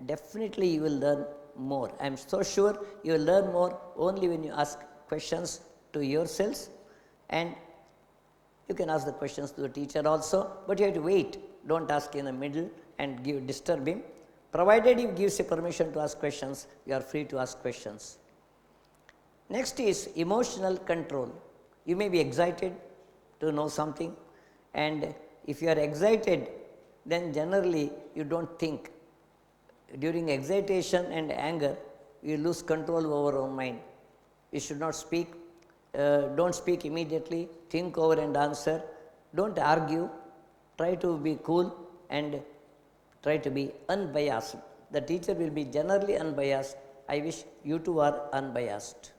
definitely you will learn more. I am so sure you will learn more only when you ask questions to yourselves, and you can ask the questions to the teacher also, but you have to wait. Don't ask in the middle and disturb him. Provided he gives you permission to ask questions, you are free to ask questions. Next is emotional control. You may be excited to know something, and if you are excited, then generally you don't think. During excitation and anger, you lose control over your mind. You should not speak. Don't speak immediately. Think over and answer. Don't argue. Try to be cool and try to be unbiased. The teacher will be generally unbiased. I wish you too are unbiased.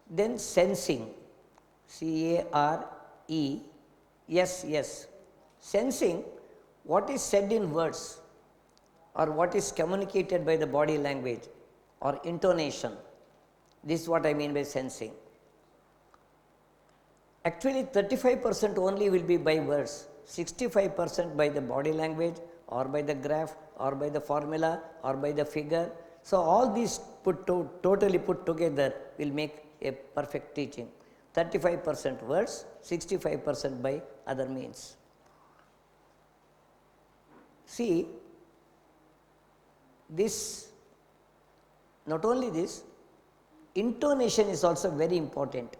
Then sensing. C-A-R-E-S-S. Sensing what is said in words or what is communicated by the body language or intonation. This is what I mean by sensing. Actually 35% only will be by words, 65% by the body language or by the graph or by the formula or by the figure. So all these totally put together will make a perfect teaching. 35% words, 65% by other means. See, this, not only this, intonation is also very important.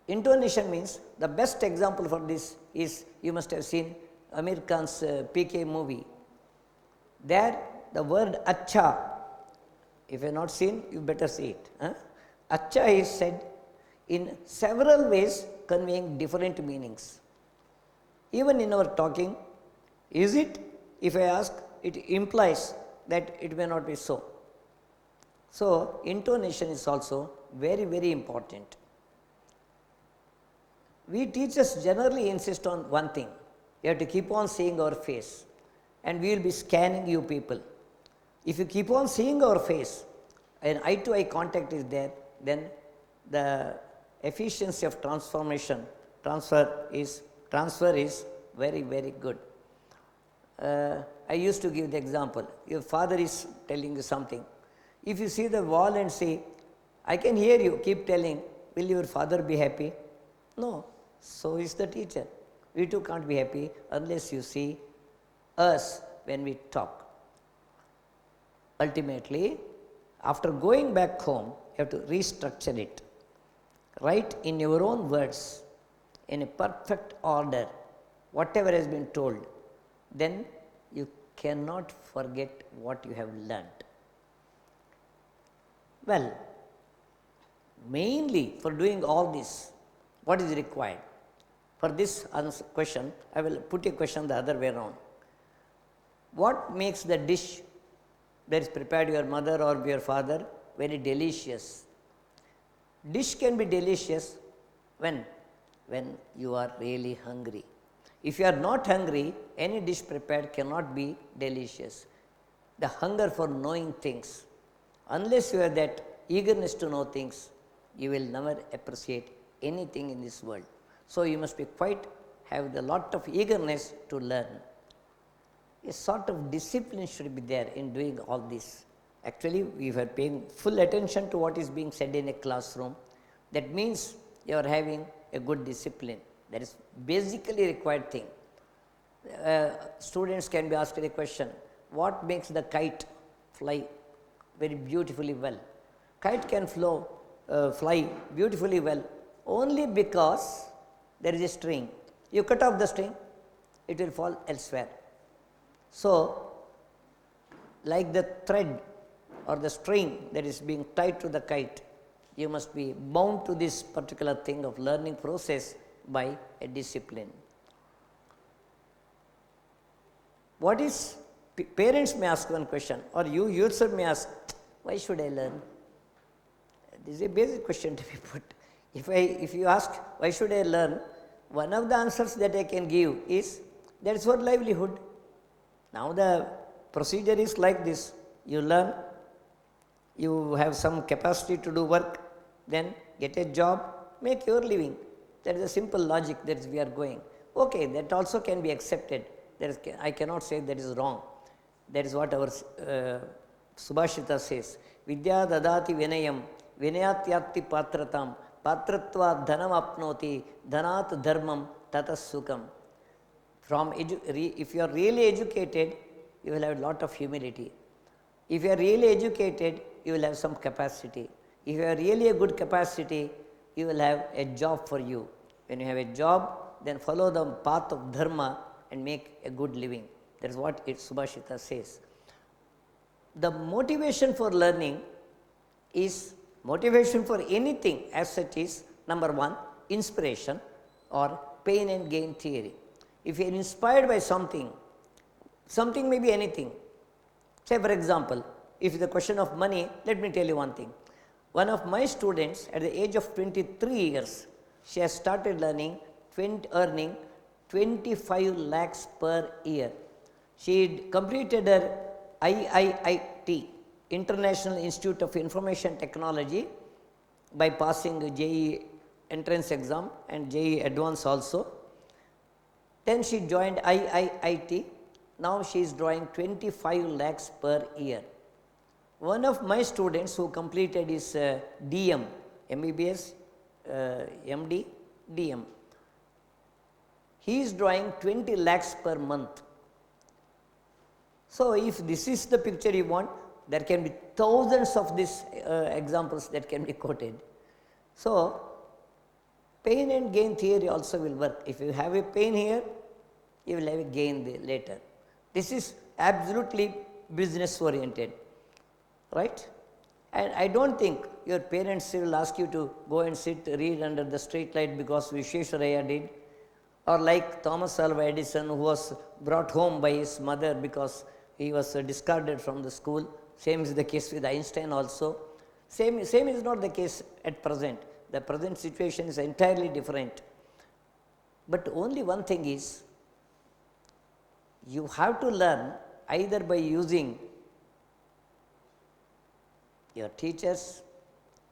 Intonation means, the best example for this is, you must have seen Amir Khan's PK movie. There the word acha, if you have not seen, you better see it. Acha is said in several ways conveying different meanings. Even in our talking, is it? If I ask, it implies that it may not be so. So, intonation is also very, very important. We teachers generally insist on one thing. You have to keep on seeing our face, and we will be scanning you people. If you keep on seeing our face and eye-to-eye contact is there, then the efficiency of transfer is very, very good. I used to give the example. Your father is telling you something. If you see the wall and say, I can hear you, keep telling, will your father be happy? No, so is the teacher. We too can't be happy unless you see us when we talk. Ultimately, after going back home, you have to restructure it. Write in your own words, in a perfect order, whatever has been told. Then you cannot forget what you have learned. Well, mainly for doing all this, what is required? For this question, I will put a question the other way around. What makes the dish that is prepared your mother or your father very delicious? Dish can be delicious when you are really hungry. If you are not hungry, any dish prepared cannot be delicious. The hunger for knowing things. Unless you have that eagerness to know things, you will never appreciate anything in this world. So you must be have a lot of eagerness to learn. A sort of discipline should be there in doing all this. Actually, we were paying full attention to what is being said in a classroom. That means you are having a good discipline. That is basically required thing. Students can be asked a question, what makes the kite fly very beautifully well? Kite can fly beautifully well only because there is a string. You cut off the string, it will fall elsewhere. So, like the thread or the string that is being tied to the kite, you must be bound to this particular thing of learning process by a discipline. What is, parents may ask one question, or you yourself may ask, why should I learn? This is a basic question to be put. If you ask, why should I learn? One of the answers that I can give is, that is for livelihood. Now the procedure is like this. You learn, you have some capacity to do work, then get a job, make your living. That is a simple logic that we are going. Okay, that also can be accepted. I cannot say that is wrong. That is what our Subhashita says. Vidya dadati vinayam, vinayatyati patratam, patratva dhanam apnoti, dhanat dharmam tatas sukham. If you are really educated, you will have a lot of humility. If you are really educated, you will have some capacity. If you have really a good capacity, you will have a job for you. When you have a job, then follow the path of dharma and make a good living. That is what Subhashita says. The motivation for learning is, motivation for anything as such is, number one, inspiration or pain and gain theory. If you are inspired by something, something may be anything. Say for example, if the question of money, let me tell you one thing. One of my students at the age of 23 years, she has started earning 25 lakhs per year. She completed her IIIT, International Institute of Information Technology, by passing JEE entrance exam and JEE advance also. Then she joined IIIT. Now she is drawing 25 lakhs per year. One of my students who completed his DM, MBBS, MD, DM, he is drawing 20 lakhs per month. So if this is the picture you want, there can be thousands of these examples that can be quoted. So pain and gain theory also will work. If you have a pain here, you will have a gain there later. This is absolutely business oriented, right? And I don't think your parents will ask you to go and read under the street light because Vishwesvaraya did, or like Thomas Alva Edison, who was brought home by his mother because he was discarded from the school. Same is the case with Einstein also. Same is not the case at present. The present situation is entirely different. But only one thing is, you have to learn either by using your teachers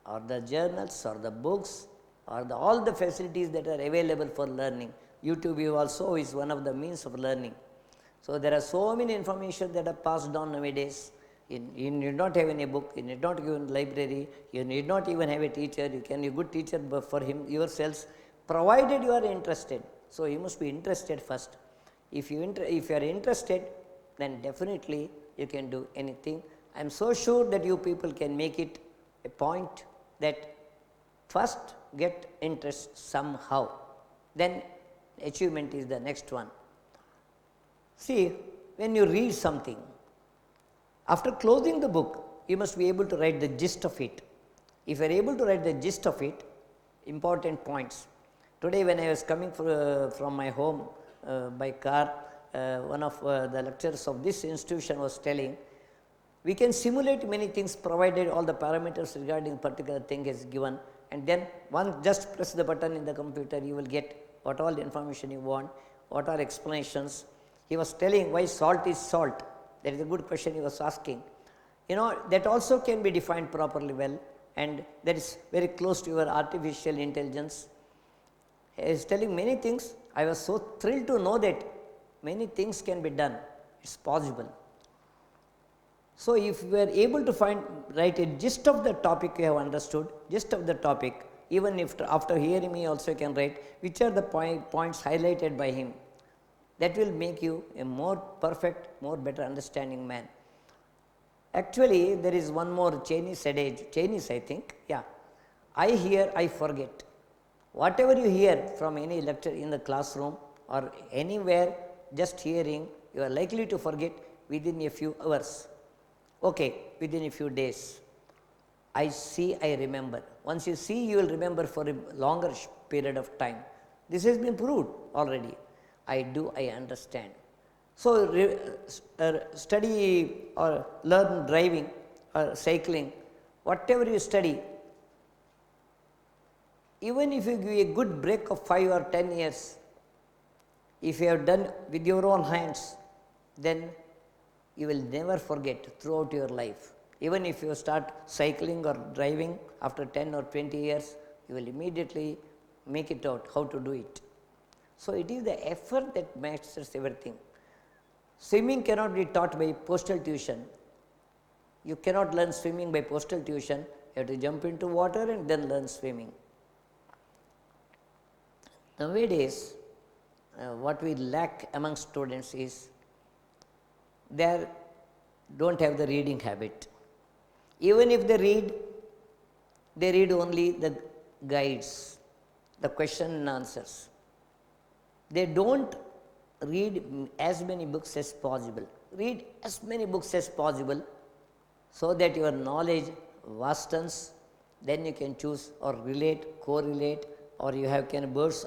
or the journals or the books or all the facilities that are available for learning. YouTube also is one of the means of learning. So there are so many information that are passed down nowadays. You need not have any book, you need not go in library, you need not even have a teacher, you can be a good teacher for yourselves, provided you are interested. So you must be interested first. If you are interested, then definitely you can do anything. I am so sure that you people can make it a point that first get interest somehow, then achievement is the next one. See, when you read something, after closing the book, you must be able to write the gist of it. If you are able to write the gist of it, important points. Today when I was coming from my home by car, one of the lecturers of this institution was telling, we can simulate many things provided all the parameters regarding particular thing is given, and then just press the button in the computer, you will get what all the information you want, what are explanations. He was telling why salt is salt. That is a good question he was asking. You know, that also can be defined properly well, and that is very close to your artificial intelligence. He is telling many things. I was so thrilled to know that many things can be done. It's possible. So if you are able to write a gist of the topic you have understood, gist of the topic, even if after hearing me also you can write which are the points highlighted by him. That will make you a more perfect, more better understanding man. Actually, there is one more Chinese adage, Chinese I think, yeah. I hear, I forget. Whatever you hear from any lecture in the classroom or anywhere, just hearing, you are likely to forget within a few hours. Okay, within a few days. I see, I remember. Once you see, you will remember for a longer period of time. This has been proved already. I do, I understand. So, study or learn driving or cycling, whatever you study, even if you give a good break of 5 or 10 years, if you have done with your own hands, then you will never forget throughout your life. Even if you start cycling or driving after 10 or 20 years, you will immediately make it out how to do it. So, it is the effort that masters everything. Swimming cannot be taught by postal tuition. You cannot learn swimming by postal tuition. You have to jump into water and then learn swimming. Nowadays, what we lack among students is they don't have the reading habit. Even if they read only the guides, the question and answers. They don't read as many books as possible. Read as many books as possible so that your knowledge vastens. Then you can choose or relate, correlate, or you have can bird's